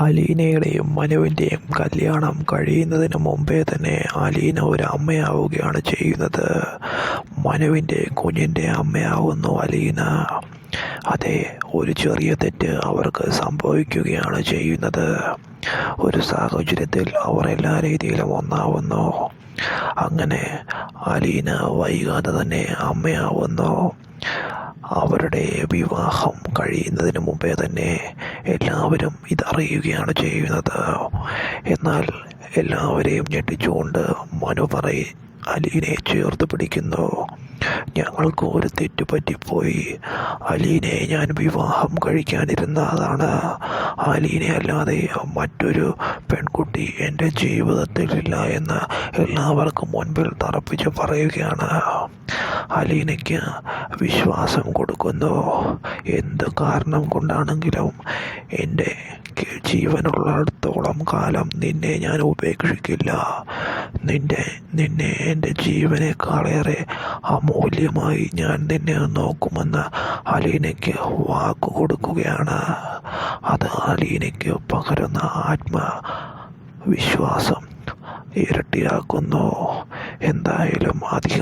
അലീനയുടെയും മനുവിൻ്റെയും കല്യാണം കഴിയുന്നതിന് മുമ്പേ തന്നെ അലീന ഒരു അമ്മയാവുകയാണ് ചെയ്യുന്നത്. മനുവിൻ്റെ കുഞ്ഞിൻ്റെ അമ്മയാവുന്നു അലീന. അതെ, ഒരു ചെറിയ തെറ്റ് അവർക്ക് സംഭവിക്കുകയാണ് ചെയ്യുന്നത്. ഒരു സാഹചര്യത്തിൽ അവർ എല്ലാ രീതിയിലും ഒന്നാവുന്നു. അങ്ങനെ അലീന വൈകാതെ തന്നെ അമ്മയാവുന്നു. അവരുടെ വിവാഹം കഴിയുന്നതിന് മുമ്പേ തന്നെ എല്ലാവരും ഇതറിയുകയാണ് ചെയ്യുന്നത്. എന്നാൽ എല്ലാവരെയും ഞെട്ടിച്ചുകൊണ്ട് മനു അലീനയെ ചേർത്ത് പിടിക്കുന്നു. ഞങ്ങൾക്ക് ഒരു തെറ്റ് പറ്റിപ്പോയി. അലീനയെ ഞാൻ വിവാഹം കഴിക്കാനിരുന്നതാണ്. അലീനെ അല്ലാതെ മറ്റൊരു പെൺകുട്ടി എൻ്റെ ജീവിതത്തിലില്ല എന്ന് എല്ലാവർക്കും മുൻപിൽ തറപ്പിച്ച് പറയുകയാണ്. അലീനയ്ക്ക് വിശ്വാസം കൊടുക്കുന്നു. എന്ത് കാരണം കൊണ്ടാണെങ്കിലും എൻ്റെ ജീവനുള്ളിടത്തോളം കാലം നിന്നെ ഞാൻ ഉപേക്ഷിക്കില്ല. നിന്നെ എൻ്റെ ജീവനേക്കാളേറെ അമൂല്യമായി ഞാൻ നിന്നെ നോക്കുമെന്ന് അലീനയ്ക്ക് വാക്കു കൊടുക്കുകയാണ്. അത് അലീനയ്ക്ക് പകരുന്ന ആത്മവിശ്വാസം ഇരട്ടിയാക്കുന്നു. എന്തായാലും അധികം